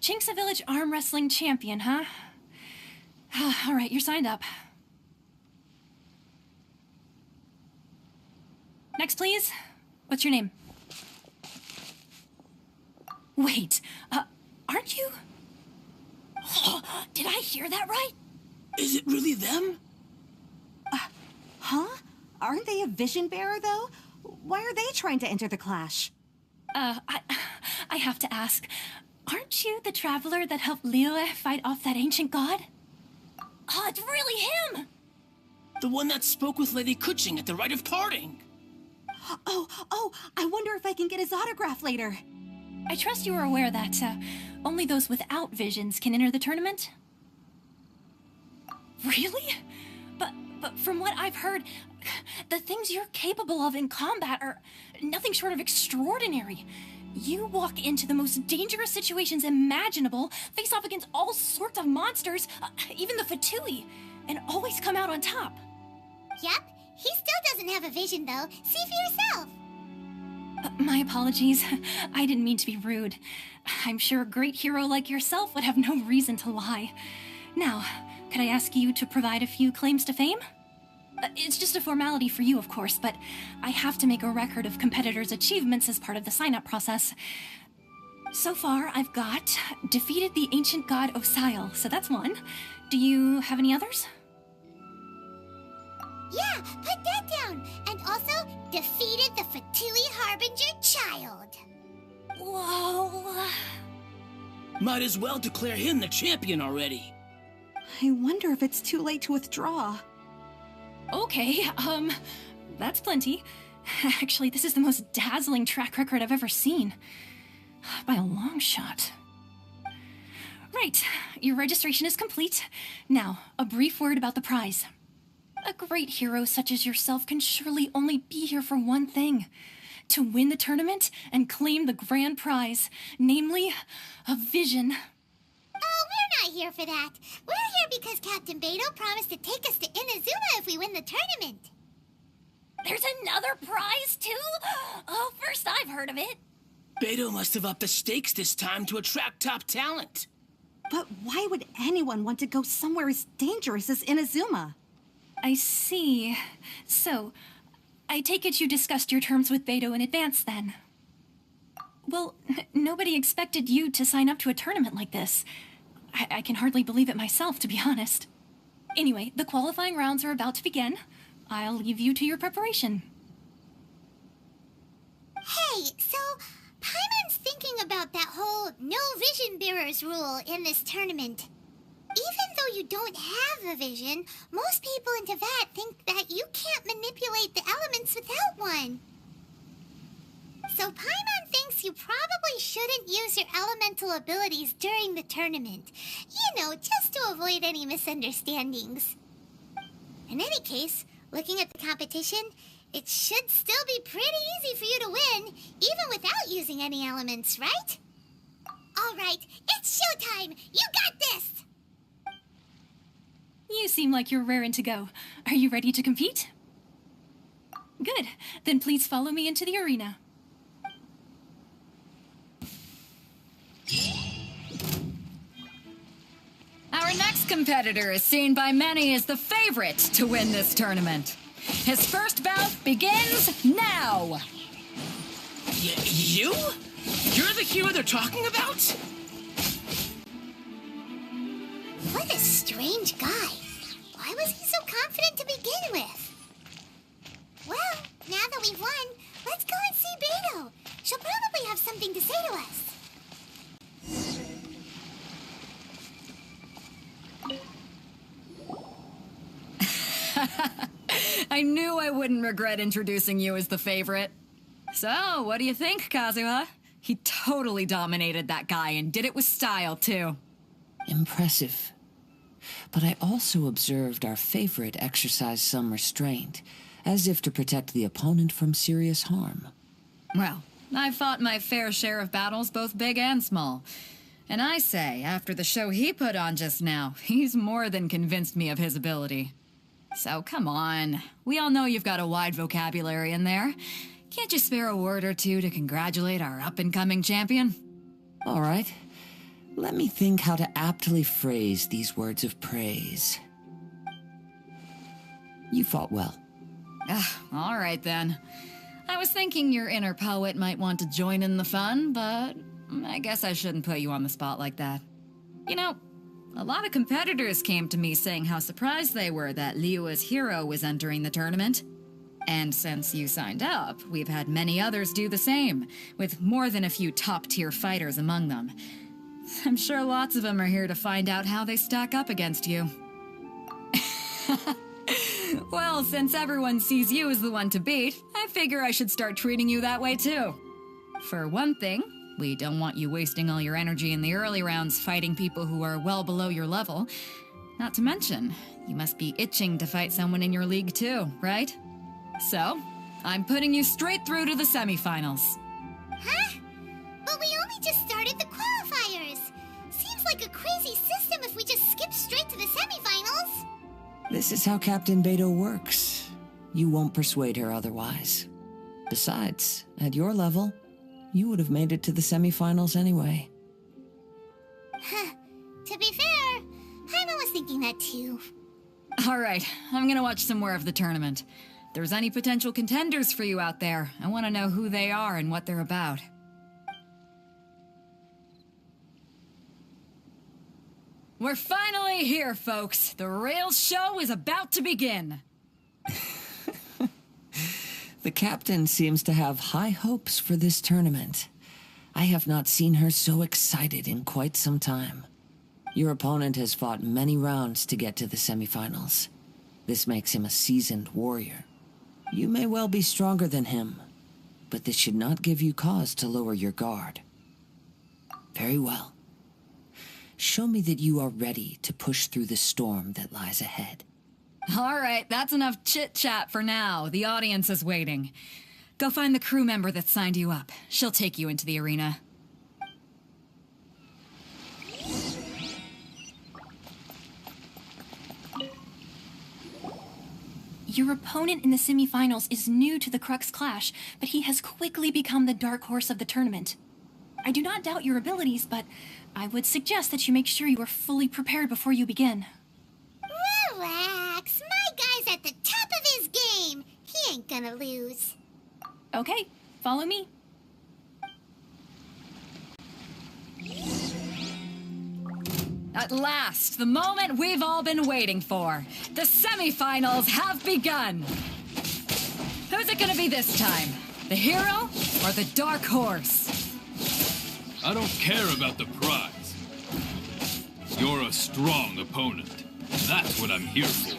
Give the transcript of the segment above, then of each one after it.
Chinxa Village arm wrestling champion, huh? All right, you're signed up. Next, please. What's your name? Wait, aren't you? Did I hear that right? Is it really them? Huh? Aren't they a vision bearer, though? Why are they trying to enter the clash? I have to ask, aren't you the traveler that helped Liyue fight off that ancient god? Oh, it's really him! The one that spoke with Lady Kuching at the Rite of Parting. Oh, I wonder if I can get his autograph later. I trust you are aware that, only those without visions can enter the tournament? Really? But from what I've heard, the things you're capable of in combat are nothing short of extraordinary. You walk into the most dangerous situations imaginable, face off against all sorts of monsters, even the Fatui, and always come out on top. Yep, he still doesn't have a vision, though. See for yourself. My apologies. I didn't mean to be rude. I'm sure a great hero like yourself would have no reason to lie. Now, could I ask you to provide a few claims to fame? It's just a formality for you, of course, but I have to make a record of competitors' achievements as part of the sign-up process. So far, I've got defeated the ancient god Osile, so that's one. Do you have any others? Yeah, put that down. And also, defeated the Fatui Harbinger child. Whoa. Might as well declare him the champion already. I wonder if it's too late to withdraw. Okay, that's plenty. Actually, this is the most dazzling track record I've ever seen. By a long shot. Right, your registration is complete. Now, a brief word about the prize. A great hero such as yourself can surely only be here for one thing. To win the tournament and claim the grand prize, namely, a vision. Oh, we're not here for that. We're here because Captain Beto promised to take us to Inazuma if we win the tournament. There's another prize, too? Oh, first I've heard of it. Beto must have upped the stakes this time to attract top talent. But why would anyone want to go somewhere as dangerous as Inazuma? I see. So, I take it you discussed your terms with Beto in advance, then? Well, nobody expected you to sign up to a tournament like this. I can hardly believe it myself, to be honest. Anyway, the qualifying rounds are about to begin. I'll leave you to your preparation. Hey, so Paimon's thinking about that whole no vision bearers rule in this tournament. Even though you don't have a vision, most people in Teyvat think that you can't manipulate the elements without one. So Paimon thinks you probably shouldn't use your elemental abilities during the tournament. You know, just to avoid any misunderstandings. In any case, looking at the competition, it should still be pretty easy for you to win, even without using any elements, right? All right, it's showtime! You got this! You seem like you're raring to go. Are you ready to compete? Good. Then please follow me into the arena. Our next competitor is seen by many as the favorite to win this tournament. His first bout begins now! You? You're the hero they're talking about? What a strange guy. Why was he so confident to begin with? Well, now that we've won, let's go and see Beto. She'll probably have something to say to us. I knew I wouldn't regret introducing you as the favorite. So, what do you think, Kazuha? He totally dominated that guy and did it with style, too. Impressive. But I also observed our favorite exercise some restraint, as if to protect the opponent from serious harm. Well, I've fought my fair share of battles, both big and small. And I say, after the show he put on just now, he's more than convinced me of his ability. So come on, we all know you've got a wide vocabulary in there. Can't you spare a word or two to congratulate our up-and-coming champion? All right. Let me think how to aptly phrase these words of praise. You fought well. All right then. I was thinking your inner poet might want to join in the fun, but I guess I shouldn't put you on the spot like that. You know, a lot of competitors came to me saying how surprised they were that Liyue's hero was entering the tournament. And since you signed up, we've had many others do the same, with more than a few top-tier fighters among them. I'm sure lots of them are here to find out how they stack up against you. Well, since everyone sees you as the one to beat, I figure I should start treating you that way too. For one thing, we don't want you wasting all your energy in the early rounds fighting people who are well below your level. Not to mention, you must be itching to fight someone in your league too, right? So, I'm putting you straight through to the semifinals. Huh? But we only just started the qualifiers. Seems like a crazy system if we just skip straight to the semifinals. This is how Captain Beto works. You won't persuade her otherwise. Besides, at your level, you would have made it to the semifinals anyway. To be fair, Paimon was thinking that too. Alright, I'm gonna watch some more of the tournament. If there's any potential contenders for you out there, I want to know who they are and what they're about. We're finally here, folks. The real show is about to begin. The captain seems to have high hopes for this tournament. I have not seen her so excited in quite some time. Your opponent has fought many rounds to get to the semifinals. This makes him a seasoned warrior. You may well be stronger than him, but this should not give you cause to lower your guard. Very well. Show me that you are ready to push through the storm that lies ahead. All right, that's enough chit-chat for now. The audience is waiting. Go find the crew member that signed you up. She'll take you into the arena. Your opponent in the semifinals is new to the Crux Clash, but he has quickly become the dark horse of the tournament. I do not doubt your abilities, but I would suggest that you make sure you are fully prepared before you begin. Relax. My guy's at the top of his game. He ain't gonna lose. Okay, follow me. At last, the moment we've all been waiting for. The semifinals have begun. Who's it gonna be this time? The hero or the dark horse? I don't care about the prize. You're a strong opponent. That's what I'm here for.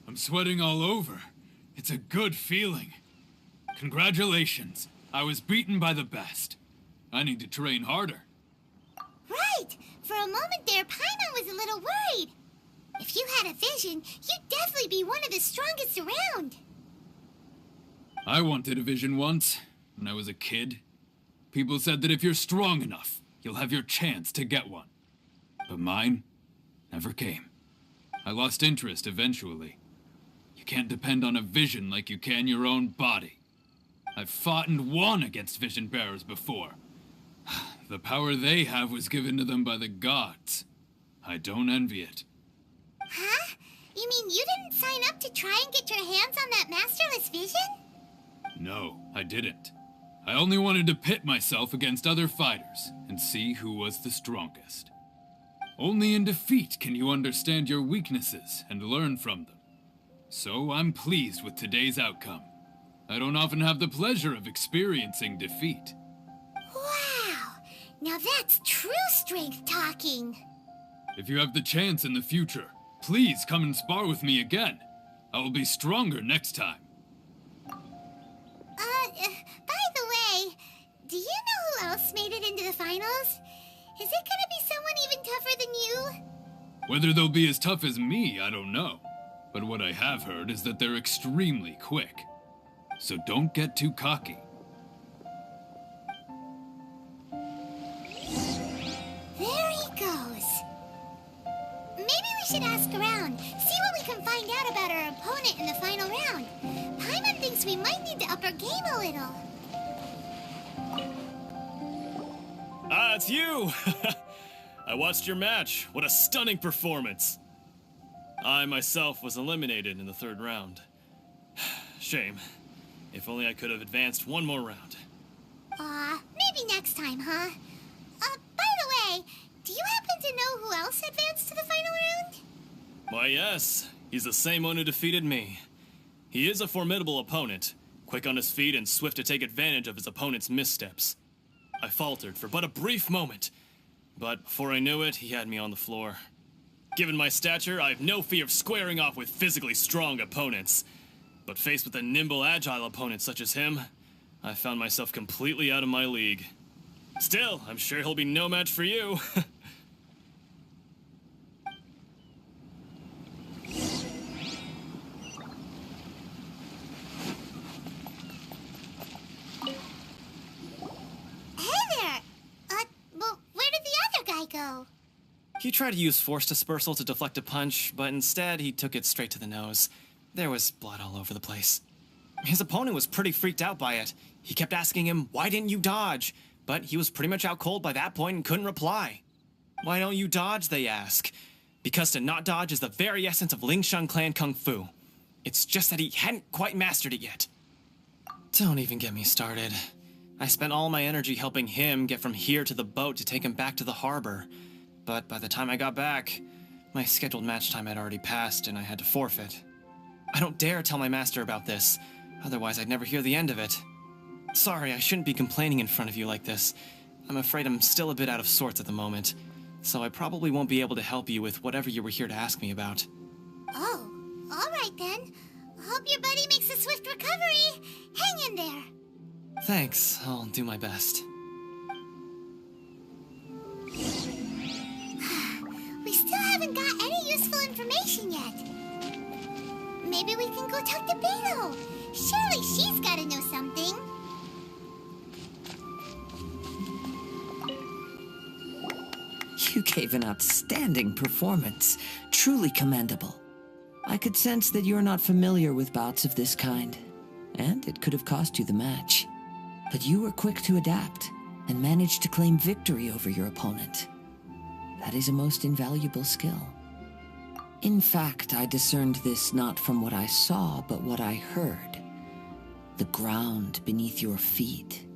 I'm sweating all over. It's a good feeling. Congratulations. I was beaten by the best. I need to train harder. Right. For a moment there, Paimon was a little worried. If you had a vision, you'd definitely be one of the strongest around. I wanted a vision once, when I was a kid. People said that if you're strong enough, you'll have your chance to get one. But mine never came. I lost interest eventually. You can't depend on a vision like you can your own body. I've fought and won against vision bearers before. The power they have was given to them by the gods. I don't envy it. Huh? You mean you didn't sign up to try and get your hands on that masterless vision? No, I didn't. I only wanted to pit myself against other fighters and see who was the strongest. Only in defeat can you understand your weaknesses and learn from them. So I'm pleased with today's outcome. I don't often have the pleasure of experiencing defeat. Wow! Now that's true strength talking. If you have the chance in the future, please come and spar with me again. I will be stronger next time. By the way, do you know who else made it into the finals? Is it gonna be someone even tougher than you? Whether they'll be as tough as me, I don't know. But what I have heard is that they're extremely quick. so don't get too cocky. There he goes. Maybe we should ask around, see what we can find out about our opponent in the final round. Paimon thinks we might need to up our game a little. Ah, it's you! I watched your match. What a stunning performance. I myself was eliminated in the third round. Shame. If only I could have advanced one more round. Maybe next time, huh? By the way, do you happen to know who else advanced to the final round? Why, yes. He's the same one who defeated me. He is a formidable opponent, quick on his feet and swift to take advantage of his opponent's missteps. I faltered for but a brief moment, but before I knew it, he had me on the floor. Given my stature, I have no fear of squaring off with physically strong opponents. But faced with a nimble, agile opponent such as him, I found myself completely out of my league. Still, I'm sure he'll be no match for you. Well, where did the other guy go? He tried to use force dispersal to deflect a punch, but instead he took it straight to the nose. There was blood all over the place. His opponent was pretty freaked out by it. He kept asking him, "Why didn't you dodge?" But he was pretty much out cold by that point and couldn't reply. "Why don't you dodge?" they ask. Because to not dodge is the very essence of Lingshan clan kung fu. It's just that he hadn't quite mastered it yet. Don't even get me started. I spent all my energy helping him get from here to the boat to take him back to the harbor. But by the time I got back, my scheduled match time had already passed and I had to forfeit. I don't dare tell my master about this, otherwise I'd never hear the end of it. Sorry, I shouldn't be complaining in front of you like this. I'm afraid I'm still a bit out of sorts at the moment, so I probably won't be able to help you with whatever you were here to ask me about. Oh, all right then. Hope your buddy makes a swift recovery. Hang in there. Thanks, I'll do my best. We still haven't got any useful information yet. Maybe we can go talk to Beto. Surely she's gotta know something. You gave an outstanding performance. Truly commendable. I could sense that you're not familiar with bouts of this kind, and it could have cost you the match. But you were quick to adapt, and managed to claim victory over your opponent. That is a most invaluable skill. In fact, I discerned this not from what I saw, but what I heard. The ground beneath your feet,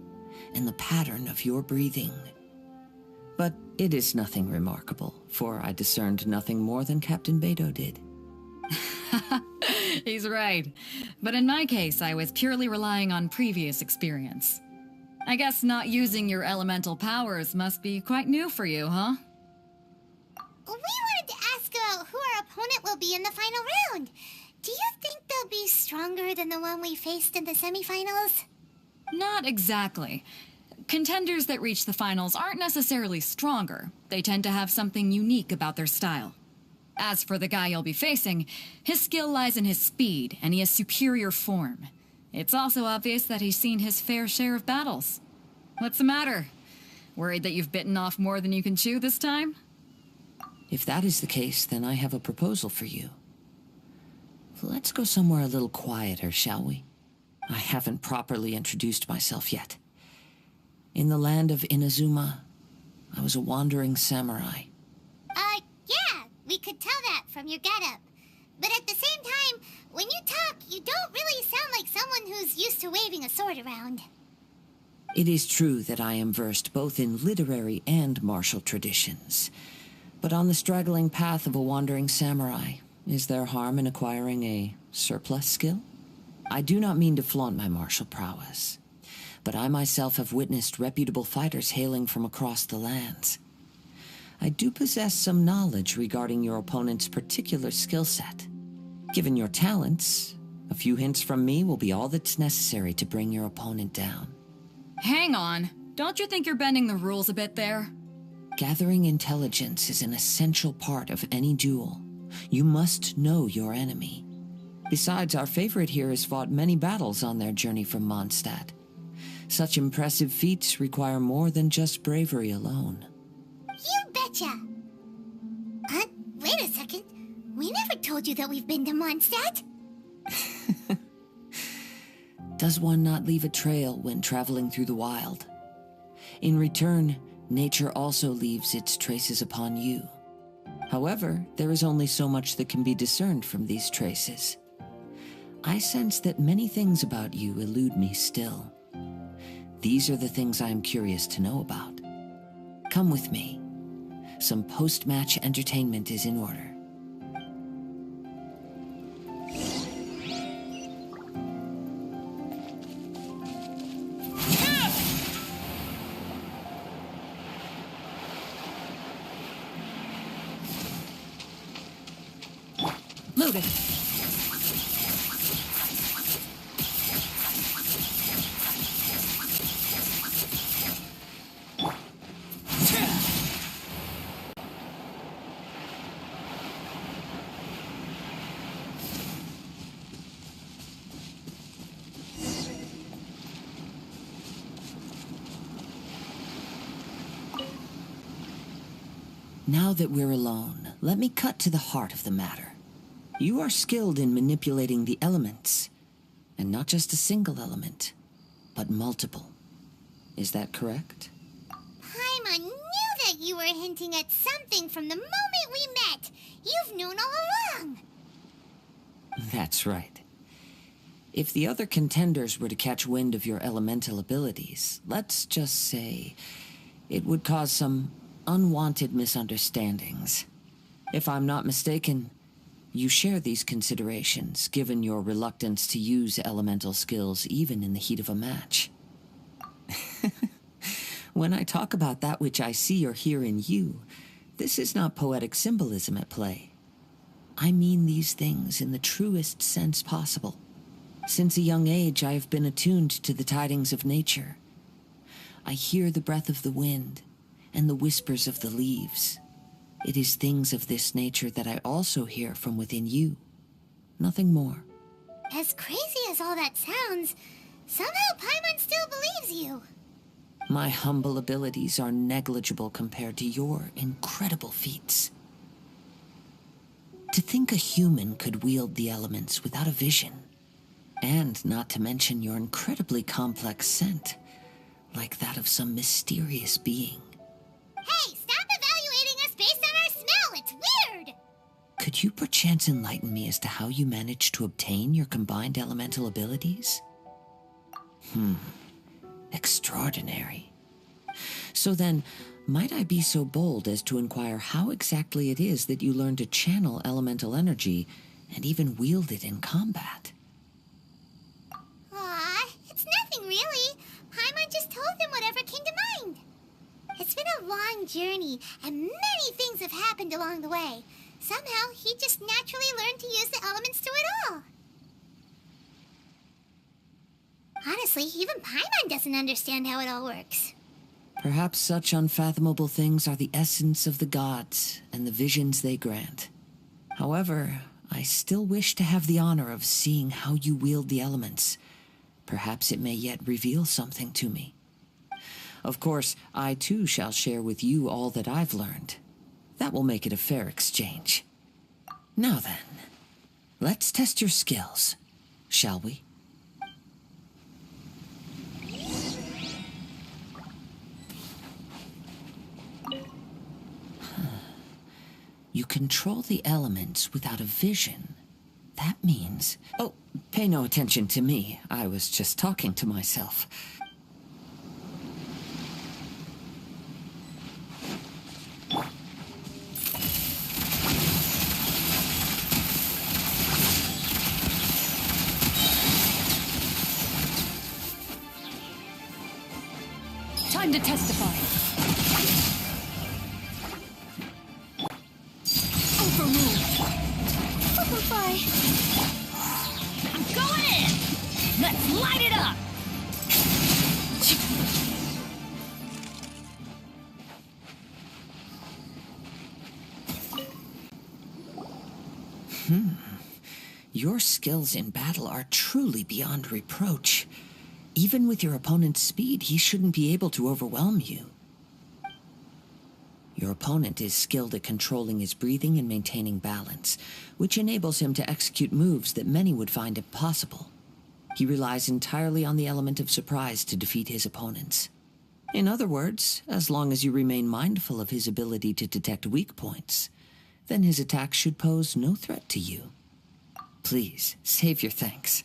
and the pattern of your breathing. But it is nothing remarkable, for I discerned nothing more than Captain Beto did. He's right. But in my case, I was purely relying on previous experience. I guess not using your elemental powers must be quite new for you, huh? We wanted to ask about who our opponent will be in the final round. Do you think they'll be stronger than the one we faced in the semifinals? Not exactly. Contenders that reach the finals aren't necessarily stronger. They tend to have something unique about their style. As for the guy you'll be facing, his skill lies in his speed, and he has superior form. It's also obvious that he's seen his fair share of battles. What's the matter? Worried that you've bitten off more than you can chew this time? If that is the case, then I have a proposal for you. Let's go somewhere a little quieter, shall we? I haven't properly introduced myself yet. In the land of Inazuma, I was a wandering samurai. Yeah, we could tell that from your getup. But at the same time, when you talk, you don't really sound like someone who's used to waving a sword around. It is true that I am versed both in literary and martial traditions. But on the straggling path of a wandering samurai, is there harm in acquiring a surplus skill? I do not mean to flaunt my martial prowess, but I myself have witnessed reputable fighters hailing from across the lands. I do possess some knowledge regarding your opponent's particular skill set. Given your talents, a few hints from me will be all that's necessary to bring your opponent down. Hang on. Don't you think you're bending the rules a bit there? Gathering intelligence is an essential part of any duel. You must know your enemy. Besides, our favorite here has fought many battles on their journey from Mondstadt. Such impressive feats require more than just bravery alone. You betcha! Wait a second. We never told you that we've been to Mondstadt. Does one not leave a trail when traveling through the wild? In return, nature also leaves its traces upon you. However, there is only so much that can be discerned from these traces. I sense that many things about you elude me still. These are the things I am curious to know about. Come with me. Some post-match entertainment is in order. Loaded. Now that we're alone, let me cut to the heart of the matter. You are skilled in manipulating the elements, and not just a single element, but multiple. Is that correct? Paimon knew that you were hinting at something from the moment we met. You've known all along. That's right. If the other contenders were to catch wind of your elemental abilities, let's just say it would cause some unwanted misunderstandings. If I'm not mistaken, you share these considerations, given your reluctance to use elemental skills even in the heat of a match. When I talk about that which I see or hear in you, this is not poetic symbolism at play. I mean these things in the truest sense possible. Since a young age, I have been attuned to the tidings of nature. I hear the breath of the wind and the whispers of the leaves. It is things of this nature that I also hear from within you. Nothing more. As crazy as all that sounds, somehow Paimon still believes you. My humble abilities are negligible compared to your incredible feats. To think a human could wield the elements without a vision, and not to mention your incredibly complex scent, like that of some mysterious being. Hey, stop evaluating us based on our smell! It's weird! Could you perchance enlighten me as to how you managed to obtain your combined elemental abilities? Extraordinary. So then, might I be so bold as to inquire how exactly it is that you learned to channel elemental energy and even wield it in combat? Aw, it's nothing really. Paimon just told him whatever came to mind. It's been a long journey, and many things have happened along the way. Somehow, he just naturally learned to use the elements through it all. Honestly, even Paimon doesn't understand how it all works. Perhaps such unfathomable things are the essence of the gods and the visions they grant. However, I still wish to have the honor of seeing how you wield the elements. Perhaps it may yet reveal something to me. Of course, I too shall share with you all that I've learned. That will make it a fair exchange. Now then, let's test your skills, shall we? You control the elements without a vision. That means... Oh, pay no attention to me. I was just talking to myself. Time to testify. Overruled. I'm going in! Let's light it up! Your skills in battle are truly beyond reproach. Even with your opponent's speed, he shouldn't be able to overwhelm you. Your opponent is skilled at controlling his breathing and maintaining balance, which enables him to execute moves that many would find impossible. He relies entirely on the element of surprise to defeat his opponents. In other words, as long as you remain mindful of his ability to detect weak points, then his attacks should pose no threat to you. Please, save your thanks.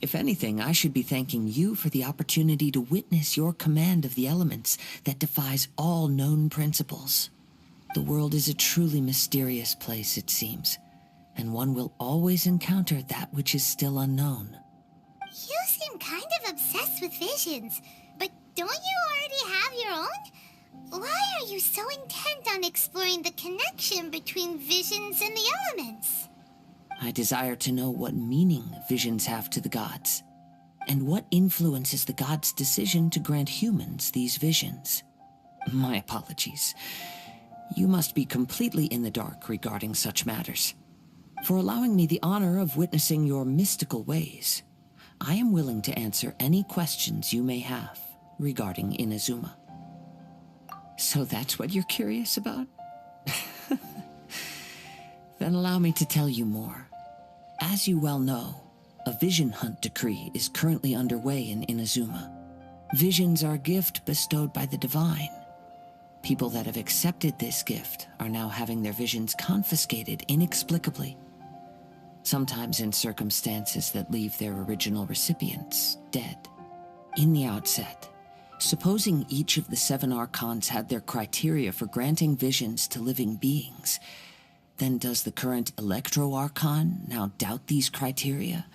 If anything, I should be thanking you for the opportunity to witness your command of the elements that defies all known principles. The world is a truly mysterious place, it seems, and one will always encounter that which is still unknown. You seem kind of obsessed with visions, but don't you already have your own? Why are you so intent on exploring the connection between visions and the elements? I desire to know what meaning visions have to the gods, and what influences the gods' decision to grant humans these visions. My apologies. You must be completely in the dark regarding such matters. For allowing me the honor of witnessing your mystical ways, I am willing to answer any questions you may have regarding Inazuma. So that's what you're curious about? Then allow me to tell you more. As you well know, a vision hunt decree is currently underway in Inazuma. Visions are a gift bestowed by the divine. People that have accepted this gift are now having their visions confiscated inexplicably. Sometimes in circumstances that leave their original recipients dead. In the outset, supposing each of the 7 archons had their criteria for granting visions to living beings, then does the current Electro-Archon now doubt these criteria,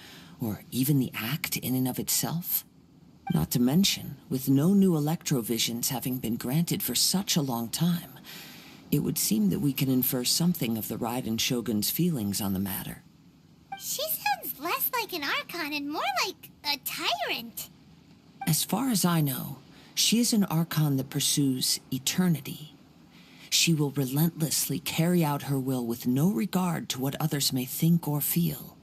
or even the act in and of itself? Not to mention, with no new Electro-Visions having been granted for such a long time, it would seem that we can infer something of the Raiden Shogun's feelings on the matter. She sounds less like an Archon and more like a tyrant. As far as I know, she is an Archon that pursues eternity. She will relentlessly carry out her will with no regard to what others may think or feel.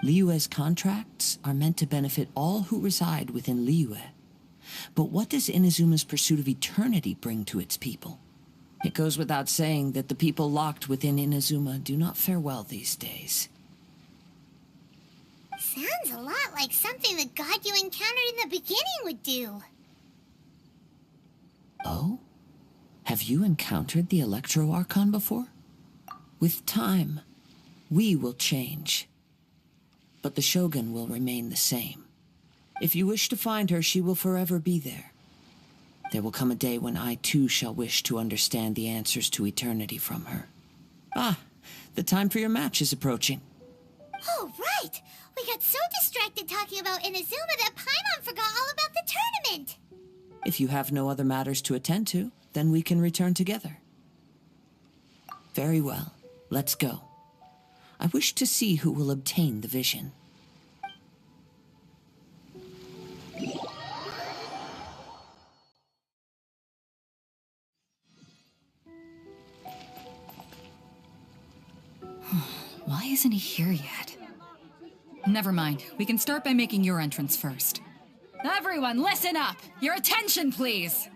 Liyue's contracts are meant to benefit all who reside within Liyue. But what does Inazuma's pursuit of eternity bring to its people? It goes without saying that the people locked within Inazuma do not fare well these days. Sounds a lot like something the god you encountered in the beginning would do. Oh? Have you encountered the Electro-Archon before? With time, we will change. But the Shogun will remain the same. If you wish to find her, she will forever be there. There will come a day when I too shall wish to understand the answers to eternity from her. Ah, the time for your match is approaching. Oh, right! We got so distracted talking about Inazuma that Paimon forgot all about the tournament! If you have no other matters to attend to, then we can return together. Very well. Let's go. I wish to see who will obtain the vision. Why isn't he here yet? Never mind. We can start by making your entrance first. Everyone, listen up! Your attention, please!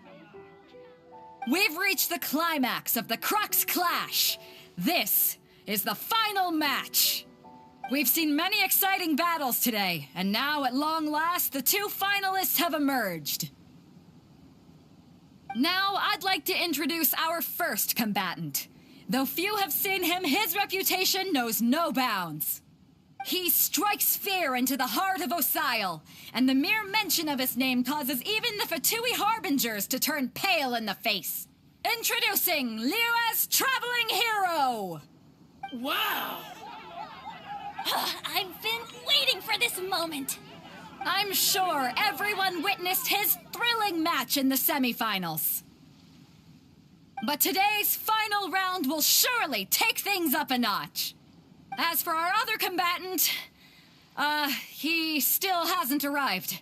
We've reached the climax of the Crux Clash. This is the final match. We've seen many exciting battles today, and now, at long last, the 2 finalists have emerged. Now, I'd like to introduce our first combatant. Though few have seen him, his reputation knows no bounds. He strikes fear into the heart of Osile, and the mere mention of his name causes even the Fatui Harbingers to turn pale in the face. Introducing Liyue's traveling hero! Wow! I've been waiting for this moment. I'm sure everyone witnessed his thrilling match in the semifinals. But today's final round will surely take things up a notch. As for our other combatant, he still hasn't arrived.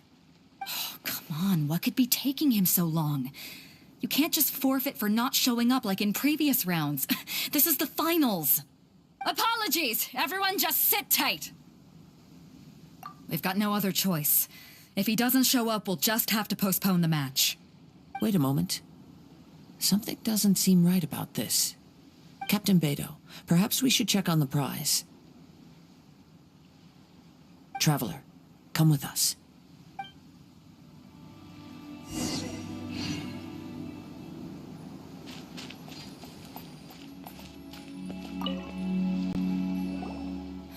Oh, come on, what could be taking him so long? You can't just forfeit for not showing up like in previous rounds. This is the finals. Apologies, everyone just sit tight. We've got no other choice. If he doesn't show up, we'll just have to postpone the match. Wait a moment. Something doesn't seem right about this. Captain Beto, perhaps we should check on the prize. Traveler, come with us.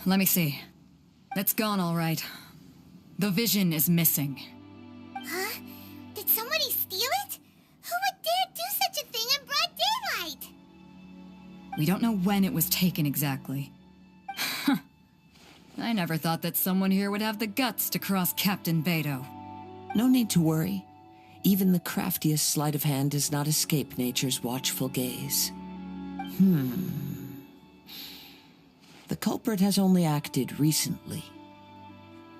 Let me see. It's gone all right. The vision is missing. Huh? Did somebody steal it? Who would dare do such a thing in broad daylight? We don't know when it was taken exactly. I never thought that someone here would have the guts to cross Captain Beto. No need to worry. Even the craftiest sleight of hand does not escape nature's watchful gaze. The culprit has only acted recently.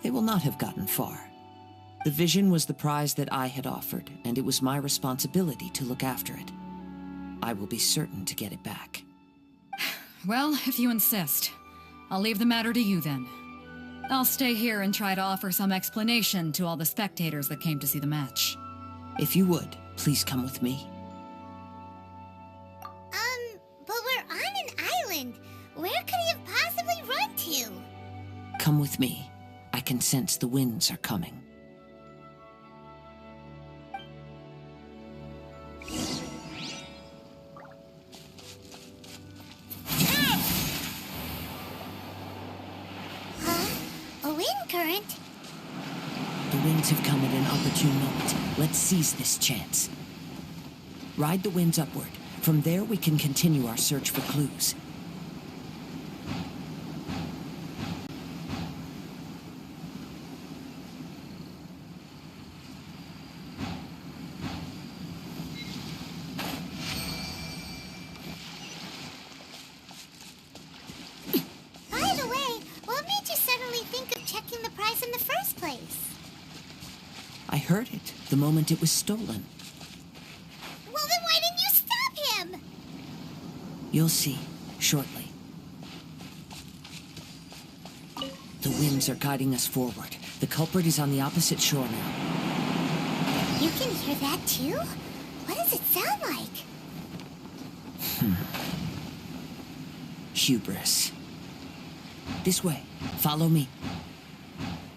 They will not have gotten far. The vision was the prize that I had offered, and it was my responsibility to look after it. I will be certain to get it back. Well, if you insist. I'll leave the matter to you then. I'll stay here and try to offer some explanation to all the spectators that came to see the match. If you would, please come with me. But we're on an island. Where could he have possibly run to? Come with me. I can sense the winds are coming. A wind current? The winds have come at an opportune moment. Let's seize this chance. Ride the winds upward. From there, we can continue our search for clues. By the way, what made you suddenly think of checking the prize in the first place? I heard it the moment it was stolen. Well, then why didn't you stop him? You'll see, shortly. The winds are guiding us forward. The culprit is on the opposite shore now. You can hear that too? What does it sound like? Hubris. This way. Follow me.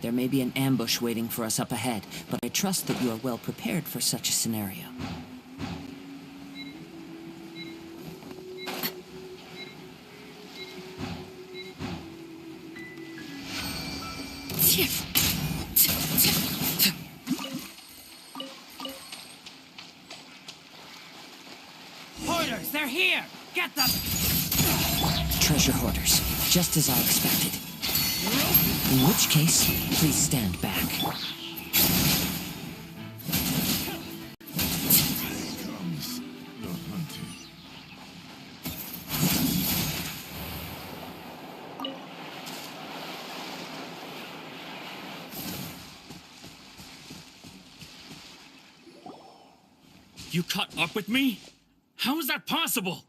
There may be an ambush waiting for us up ahead, but I trust that you are well prepared for such a scenario. Hoarders, they're here! Get them! Treasure hoarders, just as I expected. In which case, please stand back. You caught up with me? How is that possible?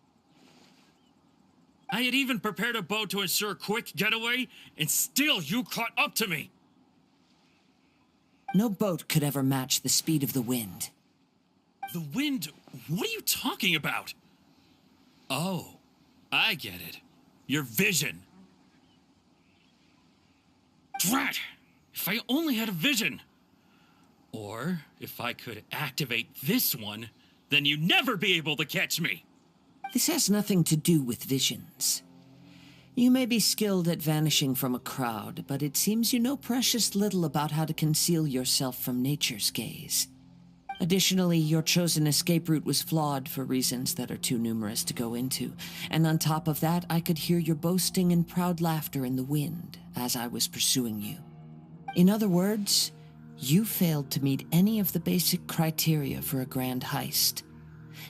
I had even prepared a boat to ensure a quick getaway, and still you caught up to me! No boat could ever match the speed of the wind. The wind? What are you talking about? Oh, I get it. Your vision. Drat! If I only had a vision! Or, if I could activate this one, then you'd never be able to catch me! This has nothing to do with visions. You may be skilled at vanishing from a crowd, but it seems you know precious little about how to conceal yourself from nature's gaze. Additionally, your chosen escape route was flawed for reasons that are too numerous to go into, and on top of that, I could hear your boasting and proud laughter in the wind as I was pursuing you. In other words, you failed to meet any of the basic criteria for a grand heist.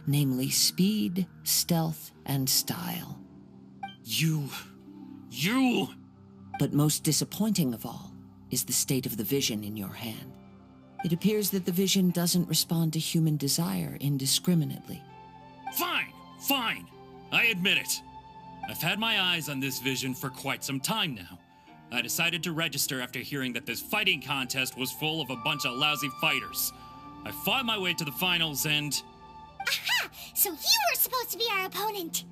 Namely speed, stealth, and style. You... But most disappointing of all is the state of the vision in your hand. It appears that the vision doesn't respond to human desire indiscriminately. Fine. I admit it. I've had my eyes on this vision for quite some time now. I decided to register after hearing that this fighting contest was full of a bunch of lousy fighters. I fought my way to the finals and... Aha! So you were supposed to be our opponent!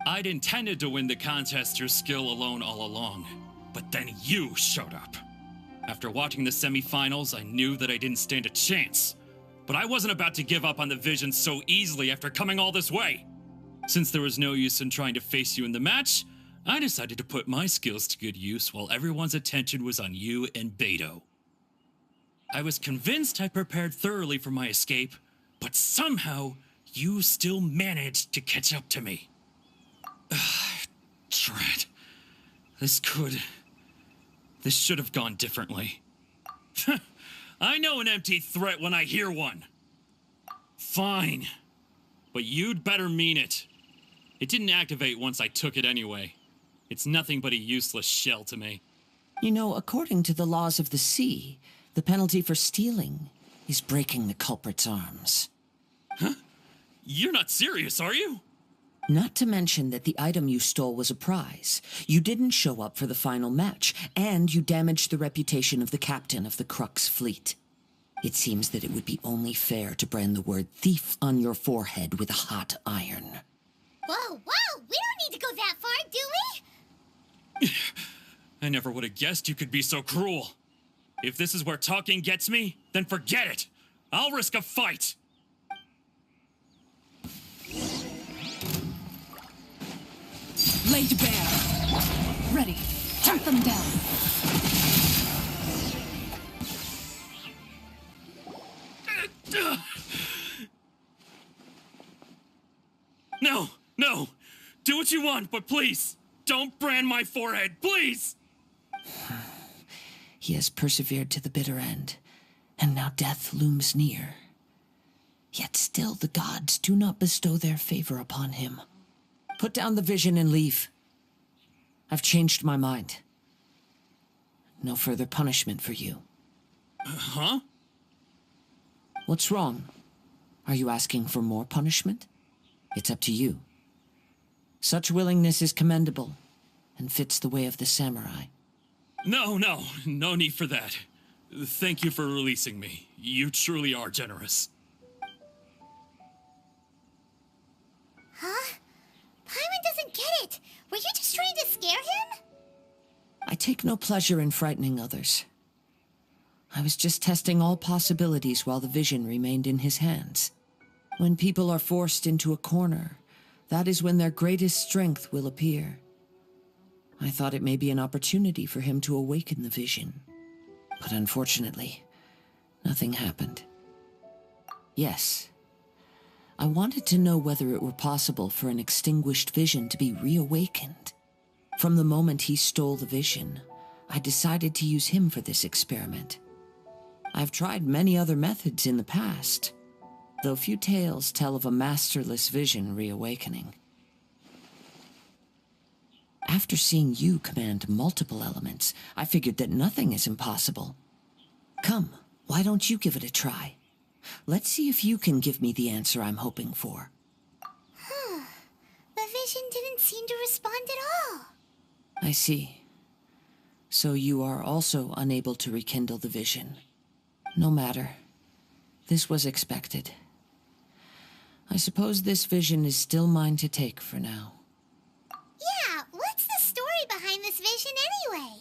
I'd intended to win the contest through skill alone all along, but then you showed up. After watching the semifinals, I knew that I didn't stand a chance. But I wasn't about to give up on the vision so easily after coming all this way. Since there was no use in trying to face you in the match, I decided to put my skills to good use while everyone's attention was on you and Beto. I was convinced I prepared thoroughly for my escape, but somehow you still managed to catch up to me. Dread. This should have gone differently. I know an empty threat when I hear one. Fine. But you'd better mean it. It didn't activate once I took it anyway. It's nothing but a useless shell to me. You know, according to the laws of the sea, the penalty for stealing is breaking the culprit's arms. Huh? You're not serious, are you? Not to mention that the item you stole was a prize. You didn't show up for the final match, and you damaged the reputation of the captain of the Crux fleet. It seems that it would be only fair to brand the word thief on your forehead with a hot iron. Whoa, whoa! We don't need to go that far, do we? I never would have guessed you could be so cruel. If this is where talking gets me, then forget it. I'll risk a fight. Laid bare. Ready. Hunt them down. No, no. Do what you want, but please, don't brand my forehead, please! He has persevered to the bitter end, and now death looms near. Yet still the gods do not bestow their favor upon him. Put down the vision and leave. I've changed my mind. No further punishment for you. Huh? What's wrong? Are you asking for more punishment? It's up to you. Such willingness is commendable, and fits the way of the samurai. No need for that. Thank you for releasing me. You truly are generous. Huh? Paimon doesn't get it. Were you just trying to scare him? I take no pleasure in frightening others. I was just testing all possibilities while the vision remained in his hands. When people are forced into a corner, that is when their greatest strength will appear. I thought it may be an opportunity for him to awaken the vision. But unfortunately, nothing happened. Yes, I wanted to know whether it were possible for an extinguished vision to be reawakened. From the moment he stole the vision, I decided to use him for this experiment. I've tried many other methods in the past, though few tales tell of a masterless vision reawakening. After seeing you command multiple elements, I figured that nothing is impossible. Come, why don't you give it a try? Let's see if you can give me the answer I'm hoping for. The vision didn't seem to respond at all. I see. So you are also unable to rekindle the vision. No matter. This was expected. I suppose this vision is still mine to take for now. Yeah, what's the story behind this vision anyway?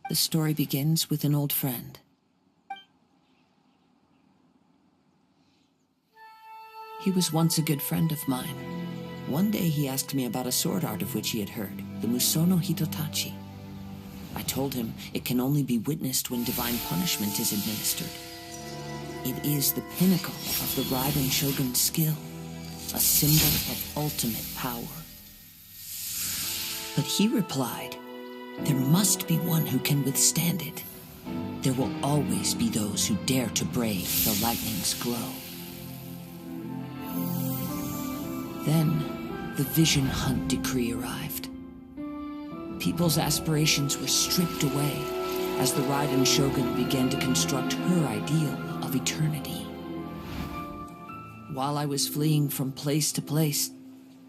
The story begins with an old friend. He was once a good friend of mine. One day he asked me about a sword art of which he had heard, the Musono Hitotachi. I told him it can only be witnessed when divine punishment is administered. It is the pinnacle of the Raiden Shogun's skill, a symbol of ultimate power. But he replied, there must be one who can withstand it. There will always be those who dare to brave the lightning's glow. Then, the Vision Hunt decree arrived. People's aspirations were stripped away as the Raiden Shogun began to construct her ideal of eternity. While I was fleeing from place to place,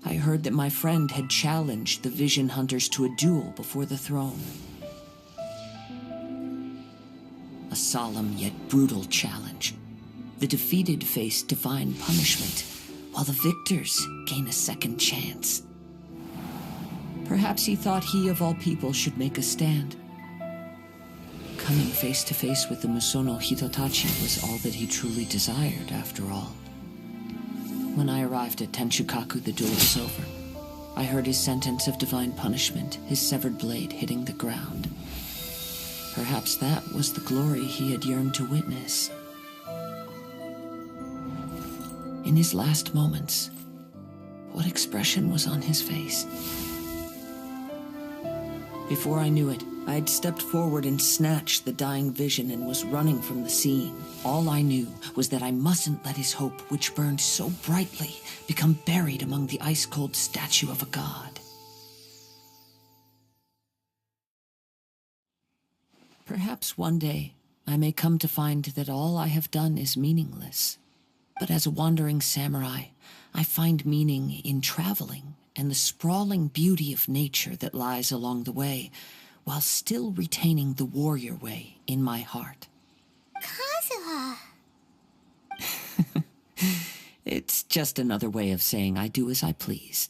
I heard that my friend had challenged the Vision Hunters to a duel before the throne. solemn yet brutal challenge. The defeated face divine punishment, while the victors gain a second chance. Perhaps he thought he of all people should make a stand. Coming face to face with the Musono Hitotachi was all that he truly desired, after all. When I arrived at Tenshukaku, the duel was over. I heard his sentence of divine punishment, his severed blade hitting the ground. Perhaps that was the glory he had yearned to witness. In his last moments, what expression was on his face? Before I knew it, I had stepped forward and snatched the dying vision and was running from the scene. All I knew was that I mustn't let his hope, which burned so brightly, become buried among the ice-cold statue of a god. Perhaps one day I may come to find that all I have done is meaningless. But as a wandering samurai, I find meaning in traveling and the sprawling beauty of nature that lies along the way, while still retaining the warrior way in my heart. Kazuha. It's just another way of saying I do as I please.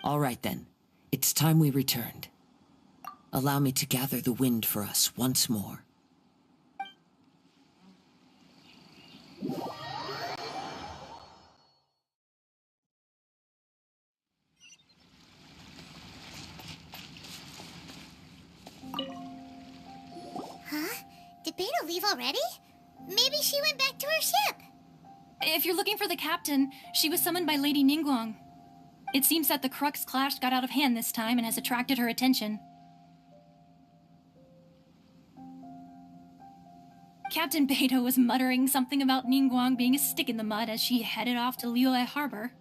All right then, it's time we returned. Allow me to gather the wind for us once more. Huh? Did Beta leave already? Maybe she went back to her ship. If you're looking for the captain, she was summoned by Lady Ningguang. It seems that the Crux clash got out of hand this time and has attracted her attention. Captain Beidou was muttering something about Ningguang being a stick in the mud as she headed off to Liyue Harbor.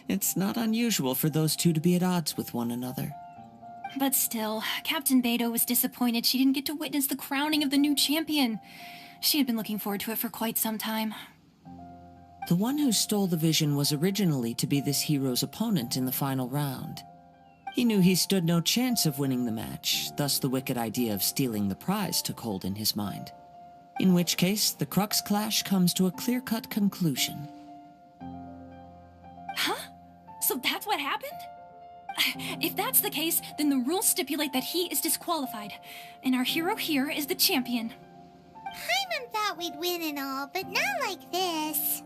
It's not unusual for those two to be at odds with one another. But still, Captain Beidou was disappointed she didn't get to witness the crowning of the new champion. She had been looking forward to it for quite some time. The one who stole the vision was originally to be this hero's opponent in the final round. He knew he stood no chance of winning the match, thus the wicked idea of stealing the prize took hold in his mind. In which case, the Crux clash comes to a clear-cut conclusion. Huh? So that's what happened? If that's the case, then the rules stipulate that he is disqualified, and our hero here is the champion. Paimon thought we'd win and all, but not like this.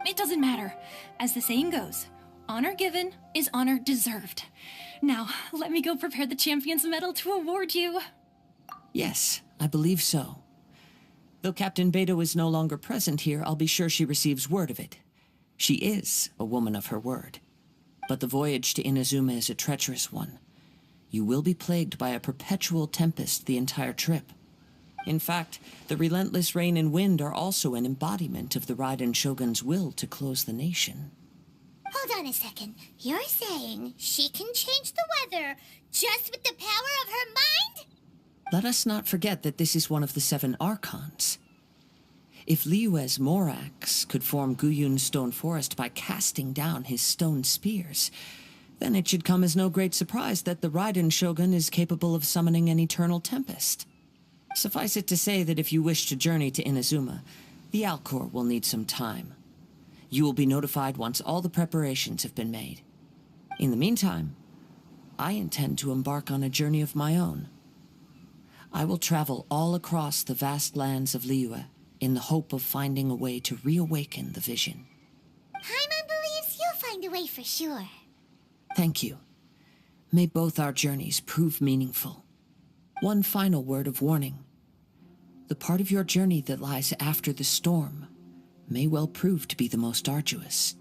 It doesn't matter. As the saying goes, honor given is honor deserved. Now, let me go prepare the champion's medal to award you. Yes, I believe so. Though Captain Beidou is no longer present here, I'll be sure she receives word of it. She is a woman of her word. But the voyage to Inazuma is a treacherous one. You will be plagued by a perpetual tempest the entire trip. In fact, the relentless rain and wind are also an embodiment of the Raiden Shogun's will to close the nation. Hold on a second. You're saying she can change the weather just with the power of her mind? Let us not forget that this is one of the 7 Archons. If Liyue's Morax could form Guyun's stone forest by casting down his stone spears, then it should come as no great surprise that the Raiden Shogun is capable of summoning an eternal tempest. Suffice it to say that if you wish to journey to Inazuma, the Alcor will need some time. You will be notified once all the preparations have been made. In the meantime, I intend to embark on a journey of my own. I will travel all across the vast lands of Liyue in the hope of finding a way to reawaken the vision. Paimon believes you'll find a way for sure. Thank you. May both our journeys prove meaningful. One final word of warning. The part of your journey that lies after the storm may well prove to be the most arduous.